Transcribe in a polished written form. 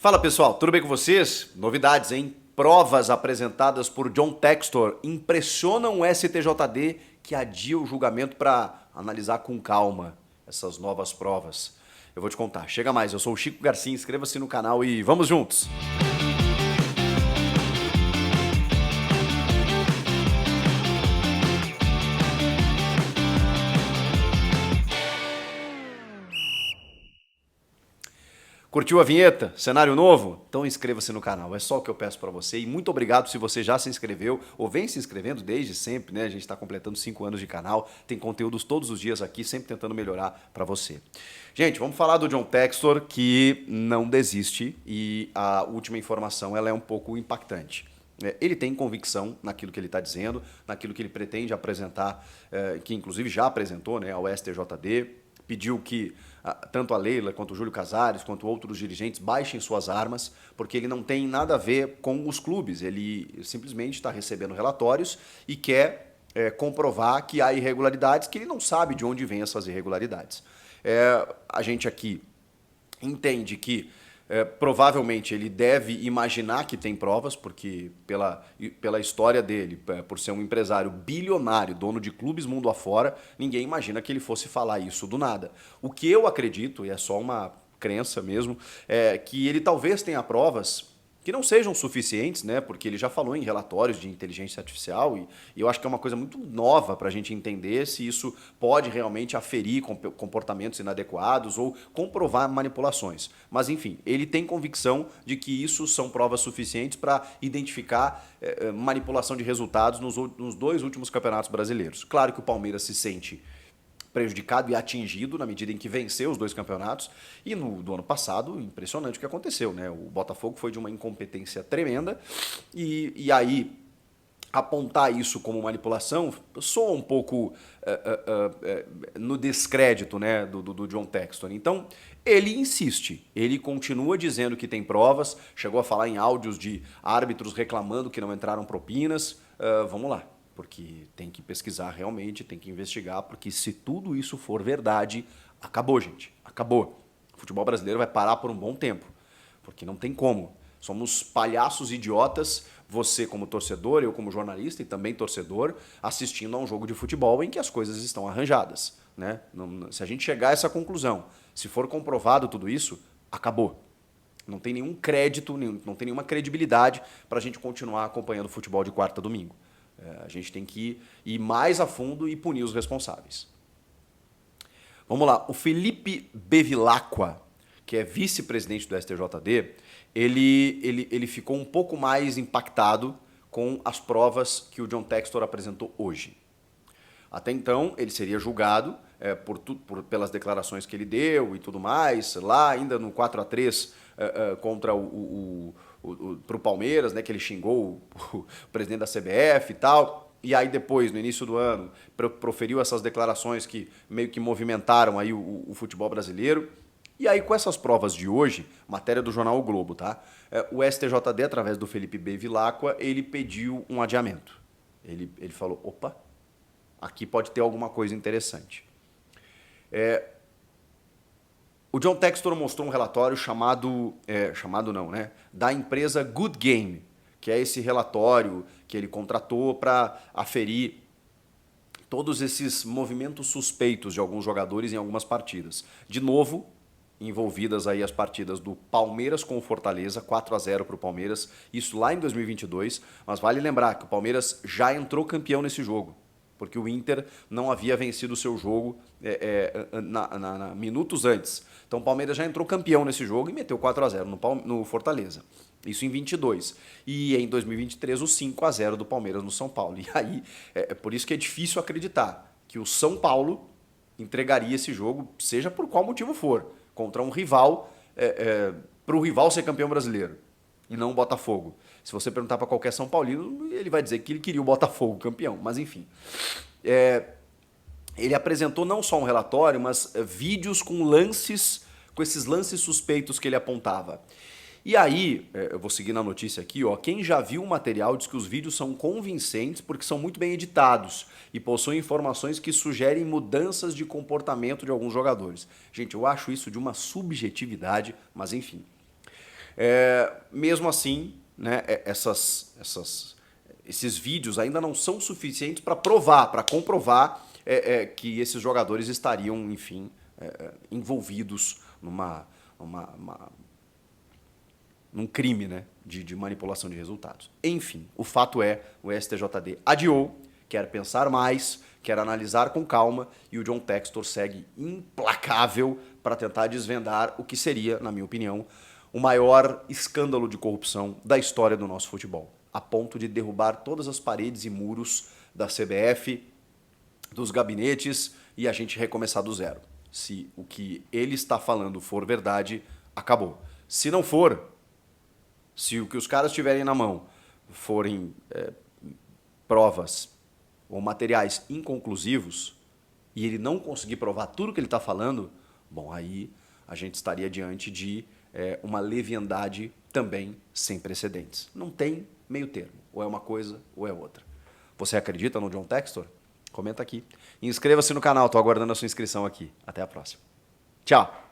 Fala pessoal, tudo bem com vocês? Novidades, hein? Provas apresentadas por John Textor impressionam o STJD que adia o julgamento para analisar com calma essas novas provas. Eu vou te contar. Chega mais, eu sou o Chico Garcia, inscreva-se no canal e vamos juntos! Curtiu a vinheta? Cenário novo? Então inscreva-se no canal, é só o que eu peço para você. E muito obrigado se você já se inscreveu ou vem se inscrevendo desde sempre, né? A gente está completando 5 anos de canal, tem conteúdos todos os dias aqui, sempre tentando melhorar para você. Gente, vamos falar do John Textor, que não desiste, e a última informação ela é um pouco impactante. Ele tem convicção naquilo que ele está dizendo, naquilo que ele pretende apresentar, que inclusive já apresentou, né, ao STJD, pediu que tanto a Leila, quanto o Júlio Casares, quanto outros dirigentes baixem suas armas, porque ele não tem nada a ver com os clubes. Ele simplesmente está recebendo relatórios e quer comprovar que há irregularidades, que ele não sabe de onde vêm essas irregularidades. A gente aqui entende que provavelmente ele deve imaginar que tem provas, porque pela história dele, por ser um empresário bilionário, dono de clubes mundo afora, ninguém imagina que ele fosse falar isso do nada. O que eu acredito, e é só uma crença mesmo, é que ele talvez tenha provas que não sejam suficientes, né? Porque ele já falou em relatórios de inteligência artificial e eu acho que é uma coisa muito nova para a gente entender se isso pode realmente aferir comportamentos inadequados ou comprovar manipulações. Mas enfim, ele tem convicção de que isso são provas suficientes para identificar manipulação de resultados nos 2 últimos campeonatos brasileiros. Claro que o Palmeiras se sente prejudicado e atingido na medida em que venceu os 2 campeonatos. E do ano passado, impressionante o que aconteceu, né? O Botafogo foi de uma incompetência tremenda e aí apontar isso como manipulação soa um pouco no descrédito, né, do John Textor. Então, ele insiste, ele continua dizendo que tem provas, chegou a falar em áudios de árbitros reclamando que não entraram propinas. Vamos lá. Porque tem que pesquisar realmente, tem que investigar, porque se tudo isso for verdade, acabou, gente, acabou. O futebol brasileiro vai parar por um bom tempo, porque não tem como. Somos palhaços idiotas, você como torcedor, eu como jornalista e também torcedor, assistindo a um jogo de futebol em que as coisas estão arranjadas, né? Se a gente chegar a essa conclusão, se for comprovado tudo isso, acabou. Não tem nenhum crédito, não tem nenhuma credibilidade para a gente continuar acompanhando o futebol de quarta a domingo. A gente tem que ir mais a fundo e punir os responsáveis. Vamos lá, o Felipe Bevilacqua, que é vice-presidente do STJD, ele ficou um pouco mais impactado com as provas que o John Textor apresentou hoje. Até então, ele seria julgado pelas declarações que ele deu e tudo mais, lá ainda no 4-3 contra para o Palmeiras, né, que ele xingou o presidente da CBF e tal, e aí depois, no início do ano, proferiu essas declarações que meio que movimentaram aí o futebol brasileiro. E aí, com essas provas de hoje, matéria do jornal O Globo, tá? O STJD, através do Felipe Bevilacqua, ele pediu um adiamento. Ele falou, opa, aqui pode ter alguma coisa interessante. O John Textor mostrou um relatório da empresa Good Game, que é esse relatório que ele contratou para aferir todos esses movimentos suspeitos de alguns jogadores em algumas partidas. De novo, envolvidas aí as partidas do Palmeiras com o Fortaleza, 4-0 para o Palmeiras, isso lá em 2022, mas vale lembrar que o Palmeiras já entrou campeão nesse jogo, porque o Inter não havia vencido o seu jogo minutos antes. Então o Palmeiras já entrou campeão nesse jogo e meteu 4-0 no Fortaleza. Isso em 22. E em 2023 o 5-0 do Palmeiras no São Paulo. E aí, por isso que é difícil acreditar que o São Paulo entregaria esse jogo, seja por qual motivo for, contra um rival, para o rival ser campeão brasileiro, e não o Botafogo. Se você perguntar para qualquer São Paulino, ele vai dizer que ele queria o Botafogo campeão, mas enfim. Ele apresentou não só um relatório, mas vídeos com esses lances suspeitos que ele apontava. E aí, eu vou seguir na notícia aqui, ó, quem já viu o material diz que os vídeos são convincentes porque são muito bem editados e possuem informações que sugerem mudanças de comportamento de alguns jogadores. Gente, eu acho isso de uma subjetividade, mas enfim. Mesmo assim, né, esses vídeos ainda não são suficientes para provar, para comprovar que esses jogadores estariam, enfim, envolvidos num crime, né, de manipulação de resultados. Enfim, o fato é, o STJD adiou, quer pensar mais, quer analisar com calma, e o John Textor segue implacável para tentar desvendar o que seria, na minha opinião, o maior escândalo de corrupção da história do nosso futebol, a ponto de derrubar todas as paredes e muros da CBF, dos gabinetes, e a gente recomeçar do zero. Se o que ele está falando for verdade, acabou. Se não for, se o que os caras tiverem na mão forem provas ou materiais inconclusivos, e ele não conseguir provar tudo que ele está falando, bom, aí a gente estaria diante de uma leviandade também sem precedentes. Não tem meio termo. Ou é uma coisa ou é outra. Você acredita no John Textor? Comenta aqui. Inscreva-se no canal, estou aguardando a sua inscrição aqui. Até a próxima. Tchau!